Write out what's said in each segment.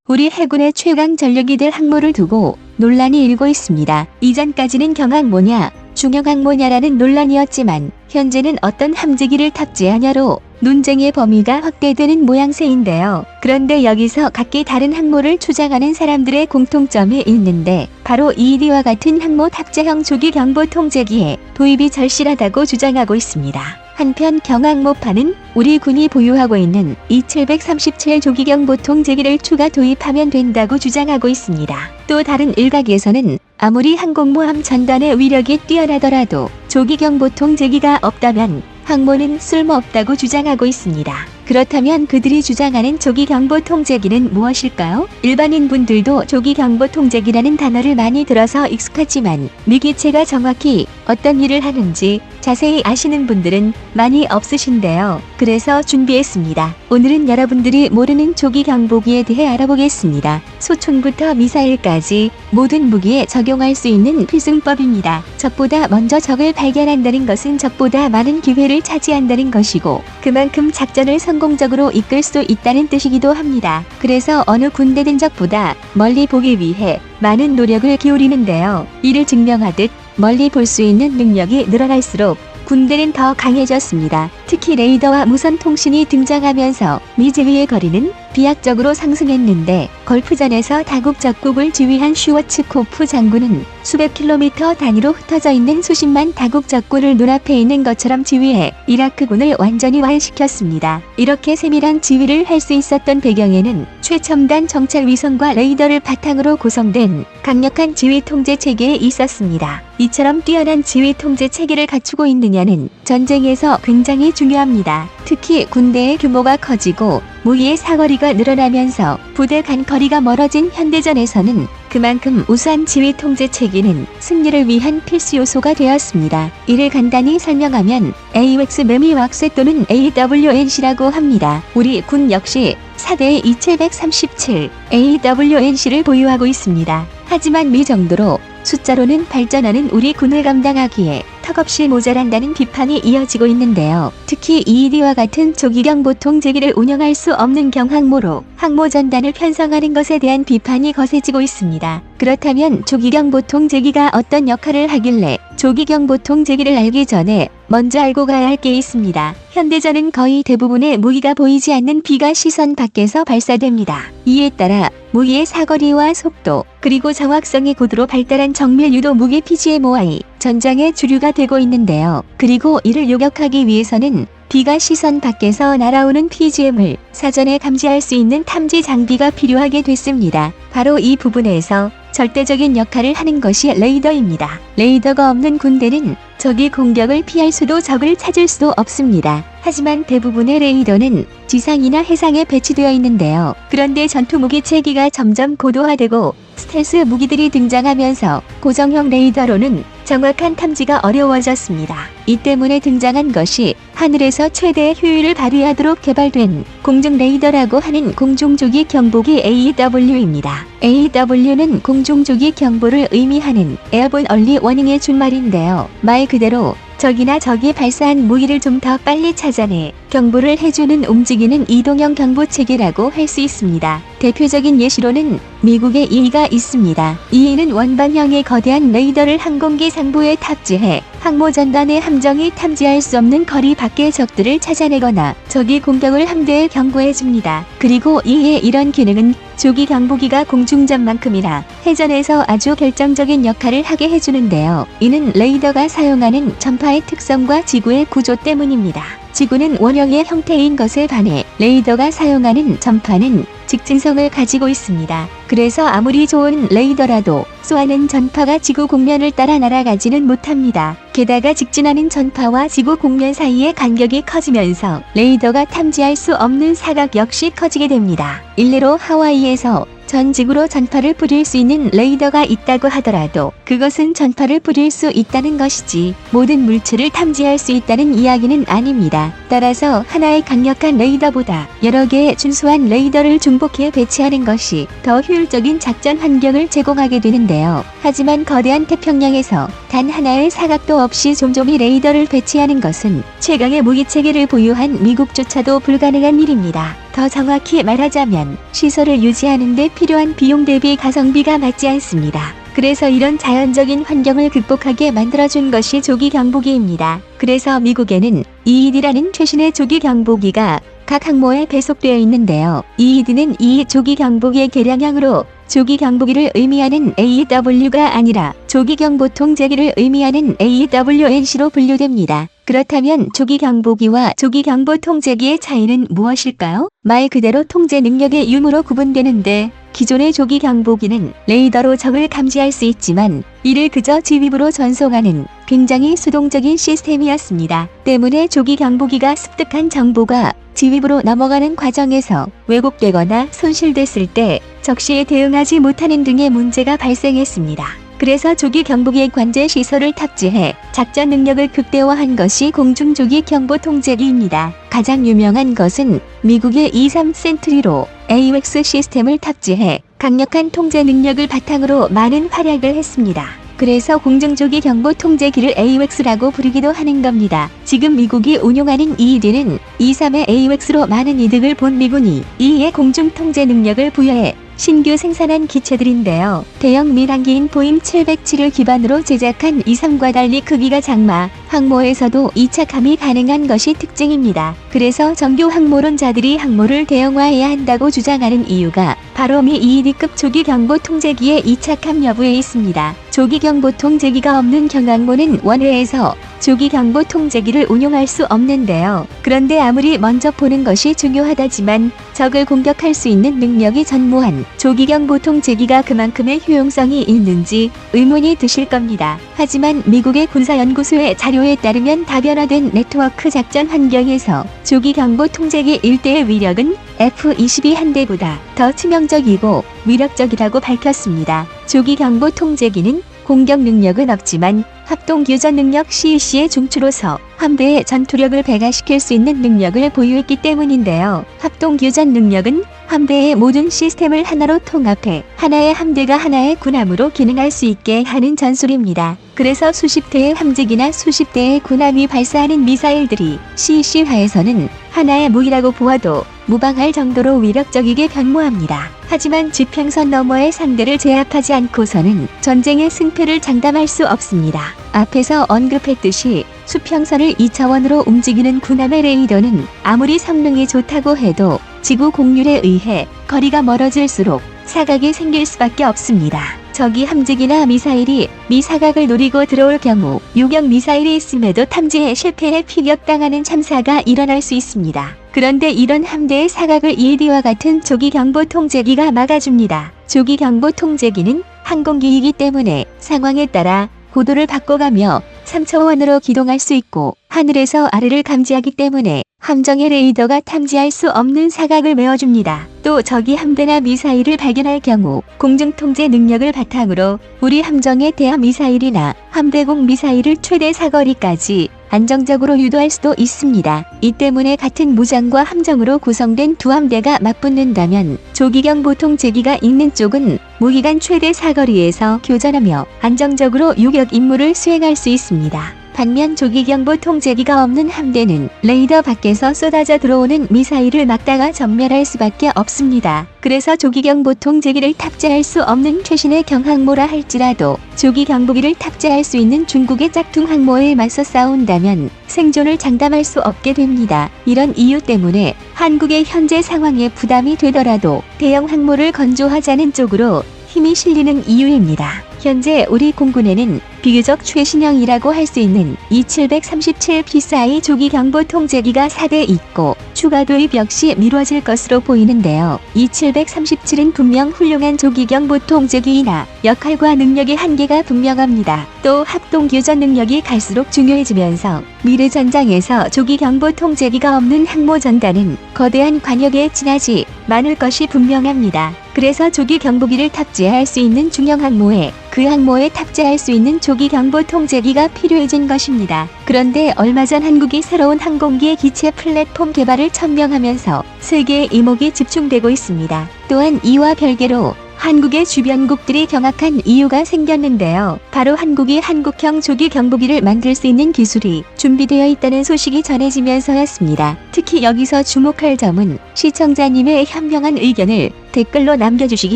우리 해군의 최강 전력이 될 항모를 두고 논란이 일고 있습니다. 이전까지는 경항모냐, 중형항모냐라는 논란이었지만 현재는 어떤 함재기를 탑재하냐로 논쟁의 범위가 확대되는 모양새인데요. 그런데 여기서 각기 다른 항모를 주장하는 사람들의 공통점이 있는데 바로 이와 같은 항모 탑재형 조기 경보 통제기에 도입이 절실하다고 주장하고 있습니다. 한편 경항모파는 우리 군이 보유하고 있는 E737 조기 경보 통제기를 추가 도입하면 된다고 주장하고 있습니다. 또 다른 일각에서는 아무리 항공모함 전단의 위력이 뛰어나더라도 조기 경보 통제기가 없다면 항모는 쓸모없다고 주장하고 있습니다. 그렇다면 그들이 주장하는 조기 경보 통제기는 무엇일까요? 일반인 분들도 조기 경보 통제기라는 단어를 많이 들어서 익숙하지만 미기체가 정확히 어떤 일을 하는지 자세히 아시는 분들은 많이 없으신데요. 그래서 준비했습니다. 오늘은 여러분들이 모르는 조기 경보기에 대해 알아보겠습니다. 소총부터 미사일까지 모든 무기에 적용할 수 있는 필승법입니다. 적보다 먼저 적을 발견한다는 것은 적보다 많은 기회를 차지한다는 것이고 그만큼 작전을 성공적으로 이끌 수 있다는 뜻이기도 합니다. 그래서 어느 군대든 적보다 멀리 보기 위해 많은 노력을 기울이는데요. 이를 증명하듯 멀리 볼 수 있는 능력이 늘어날수록 군대는 더 강해졌습니다. 특히 레이더와 무선 통신이 등장하면서 미지위의 거리는 비약적으로 상승했는데 걸프전에서 다국적국을 지휘한 슈워츠코프 장군은 수백 킬로미터 단위로 흩어져 있는 수십만 다국적군을 눈앞에 있는 것처럼 지휘해 이라크군을 완전히 완시켰습니다. 이렇게 세밀한 지휘를 할 수 있었던 배경에는 최첨단 정찰 위성과 레이더를 바탕으로 구성된 강력한 지휘 통제 체계에 있었습니다. 이처럼 뛰어난 지휘 통제 체계를 갖추고 있느냐는 전쟁에서 굉장히 중요합니다. 특히 군대의 규모가 커지고 무기의 사거리가 늘어나면서 부대 간 거리가 멀어진 현대전에서는 그만큼 우수한 지휘 통제 체계는 승리를 위한 필수 요소가 되었습니다. 이를 간단히 설명하면 AWACS 매미왁스 또는 AWNC라고 합니다. 우리 군 역시 4대의 E737 AWNC를 보유하고 있습니다. 하지만 미 정도로 숫자로는 발전하는 우리 군을 감당하기에 턱없이 모자란다는 비판이 이어지고 있는데요. 특히 ED와 같은 조기 경보 통제기를 운영할 수 없는 경항모로 항모 전단을 편성하는 것에 대한 비판이 거세지고 있습니다. 그렇다면 조기 경보 통제기가 어떤 역할을 하길래 조기 경보 통제기를 알기 전에 먼저 알고 가야 할 게 있습니다. 현대전은 거의 대부분의 무기가 보이지 않는 비가 시선 밖에서 발사됩니다. 이에 따라 무기의 사거리와 속도 그리고 정확성이 고도로 발달한 정밀 유도 무기 PGMOI 전장의 주류가 되고 있는데요. 그리고 이를 요격하기 위해서는 비가 시선 밖에서 날아오는 PGM을 사전에 감지할 수 있는 탐지 장비가 필요하게 됐습니다. 바로 이 부분에서 절대적인 역할을 하는 것이 레이더입니다. 레이더가 없는 군대는 적이 공격을 피할 수도 적을 찾을 수도 없습니다. 하지만 대부분의 레이더는 지상이나 해상에 배치되어 있는데요. 그런데 전투무기 체계가 점점 고도화되고 스텔스 무기들이 등장하면서 고정형 레이더로는 정확한 탐지가 어려워졌습니다. 이 때문에 등장한 것이 하늘에서 최대의 효율을 발휘하도록 개발된 공중 레이더라고 하는 공중조기 경보기 AW입니다. AW는 공중조기 경보를 의미하는 에어본 얼리 워닝의 준말인데요. 말 그대로 적이나 적이 발사한 무기를 좀 더 빨리 찾아내 경보를 해주는 움직이는 이동형 경보 체계라고 할 수 있습니다. 대표적인 예시로는 미국의 E가 있습니다. E는 원반형의 거대한 레이더를 항공기 상부에 탑재해 항모 전단의 함정이 탐지할 수 없는 거리 밖의 적들을 찾아내거나 적이 공격을 함대에 경고해줍니다. 그리고 E의 이런 기능은 조기 경보기가 공중전만큼이나 해전에서 아주 결정적인 역할을 하게 해주는데요. 이는 레이더가 사용하는 전파의 특성과 지구의 구조 때문입니다. 지구는 원형의 형태인 것에 반해 레이더가 사용하는 전파는 직진성을 가지고 있습니다. 그래서 아무리 좋은 레이더라도 쏘아낸 전파가 지구 공면을 따라 날아가지는 못합니다. 게다가 직진하는 전파와 지구 공면 사이의 간격이 커지면서 레이더가 탐지할 수 없는 사각 역시 커지게 됩니다. 일례로 하와이에서 전 지구로 전파를 뿌릴 수 있는 레이더가 있다고 하더라도 그것은 전파를 뿌릴 수 있다는 것이지 모든 물체를 탐지할 수 있다는 이야기는 아닙니다. 따라서 하나의 강력한 레이더보다 여러 개의 준수한 레이더를 중복해 배치하는 것이 더 효율적인 작전 환경을 제공하게 되는데요. 하지만 거대한 태평양에서 단 하나의 사각도 없이 쫌쫌이 레이더를 배치하는 것은 최강의 무기체계를 보유한 미국조차도 불가능한 일입니다. 더 정확히 말하자면 시설을 유지하는 데 필요한 비용 대비 가성비가 맞지 않습니다. 그래서 이런 자연적인 환경을 극복하게 만들어준 것이 조기 경보기입니다. 그래서 미국에는 EED라는 최신의 조기 경보기가 각 항모에 배속되어 있는데요. EED는 이 조기 경보기의 개량형으로 조기 경보기를 의미하는 AW가 아니라 조기 경보 통제기를 의미하는 AWNC로 분류됩니다. 그렇다면 조기 경보기와 조기 경보 통제기의 차이는 무엇일까요? 말 그대로 통제 능력의 유무로 구분되는데 기존의 조기 경보기는 레이더로 적을 감지할 수 있지만 이를 그저 지휘부로 전송하는 굉장히 수동적인 시스템이었습니다. 때문에 조기 경보기가 습득한 정보가 지휘부로 넘어가는 과정에서 왜곡되거나 손실됐을 때 적시에 대응하지 못하는 등의 문제가 발생했습니다. 그래서 조기 경보기의 관제 시설을 탑재해 작전 능력을 극대화한 것이 공중 조기 경보 통제기입니다. 가장 유명한 것은 미국의 23 센트리로 AWACS 시스템을 탑재해 강력한 통제 능력을 바탕으로 많은 활약을 했습니다. 그래서 공중조기 경보 통제기를 AWACS라고 부르기도 하는 겁니다. 지금 미국이 운용하는 EED는 23의 AWACS로 많은 이득을 본 미군이 이에 공중 통제 능력을 부여해 신규 생산한 기체들인데요. 대형 밀항기인 보잉 707을 기반으로 제작한 23과 달리 크기가 작마, 항모에서도 이착함이 가능한 것이 특징입니다. 그래서 정규 항모론자들이 항모를 대형화해야 한다고 주장하는 이유가 바로 미 EED급 조기 경보 통제기의 이착함 여부에 있습니다. 조기 경보 통제기가 없는 경항모는 원해에서 조기 경보 통제기를 운용할 수 없는데요. 그런데 아무리 먼저 보는 것이 중요하다지만 적을 공격할 수 있는 능력이 전무한 조기 경보 통제기가 그만큼의 효용성이 있는지 의문이 드실 겁니다. 하지만 미국의 군사연구소의 자료에 따르면 다변화된 네트워크 작전 환경에서 조기 경보 통제기 1대의 위력은 F-22 한 대보다 더 치명적이고 위력적이라고 밝혔습니다. 조기 경보 통제기는 공격 능력은 없지만 합동 교전 능력 CEC의 중추로서 함대의 전투력을 배가시킬 수 있는 능력을 보유했기 때문인데요. 합동 교전 능력은 함대의 모든 시스템을 하나로 통합해 하나의 함대가 하나의 군함으로 기능할 수 있게 하는 전술입니다. 그래서 수십 대의 함재기나 수십 대의 군함이 발사하는 미사일들이 CEC화에서는 하나의 무기라고 보아도 무방할 정도로 위력적이게 변모합니다. 하지만 지평선 너머의 상대를 제압하지 않고서는 전쟁의 승패를 장담할 수 없습니다. 앞에서 언급했듯이 수평선을 2차원으로 움직이는 군함의 레이더는 아무리 성능이 좋다고 해도 지구 공률에 의해 거리가 멀어질수록 사각이 생길 수밖에 없습니다. 적이 함재기나 미사일이 미사각을 노리고 들어올 경우 요격 미사일이 있음에도 탐지에 실패해 피격당하는 참사가 일어날 수 있습니다. 그런데 이런 함대의 사각을 EED와 같은 조기 경보 통제기가 막아줍니다. 조기 경보 통제기는 항공기이기 때문에 상황에 따라 고도를 바꿔가며 3차원으로 기동할 수 있고 하늘에서 아래를 감지하기 때문에 함정의 레이더가 탐지할 수 없는 사각을 메워줍니다. 또 적이 함대나 미사일을 발견할 경우 공중통제 능력을 바탕으로 우리 함정의 대함 미사일이나 함대공 미사일을 최대 사거리까지 안정적으로 유도할 수도 있습니다. 이 때문에 같은 무장과 함정으로 구성된 두 함대가 맞붙는다면 조기경 보통제기가 있는 쪽은 무기간 최대 사거리에서 교전하며 안정적으로 유격 임무를 수행할 수 있습니다. 반면 조기경보 통제기가 없는 함대는 레이더 밖에서 쏟아져 들어오는 미사일을 막다가 전멸할 수밖에 없습니다. 그래서 조기경보 통제기를 탑재할 수 없는 최신의 경항모라 할지라도 조기경보기를 탑재할 수 있는 중국의 짝퉁 항모에 맞서 싸운다면 생존을 장담할 수 없게 됩니다. 이런 이유 때문에 한국의 현재 상황에 부담이 되더라도 대형 항모를 건조하자는 쪽으로 힘이 실리는 이유입니다. 현재 우리 공군에는 비교적 최신형이라고 할 수 있는 E737 PSI 조기 경보 통제기가 4대 있고 추가 도입 역시 미뤄질 것으로 보이는데요. E737은 분명 훌륭한 조기 경보 통제기이나 역할과 능력의 한계가 분명합니다. 또 합동 교전 능력이 갈수록 중요해지면서 미래 전장에서 조기 경보 통제기가 없는 항모 전단은 거대한 관역에 지나지 많을 것이 분명합니다. 그래서 조기 경보기를 탑재할 수 있는 중형 항모에 그 항모에 탑재할 수 있는 조기 경보 통제기가 필요해진 것입니다. 그런데 얼마 전 한국이 새로운 항공기의 기체 플랫폼 개발을 천명하면서 세계의 이목이 집중되고 있습니다. 또한 이와 별개로 한국의 주변국들이 경악한 이유가 생겼는데요. 바로 한국이 한국형 조기 경보기를 만들 수 있는 기술이 준비되어 있다는 소식이 전해지면서였습니다. 특히 여기서 주목할 점은 시청자님의 현명한 의견을 댓글로 남겨주시기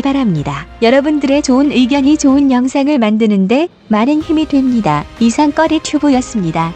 바랍니다. 여러분들의 좋은 의견이 좋은 영상을 만드는데 많은 힘이 됩니다. 이상 꺼리튜브였습니다.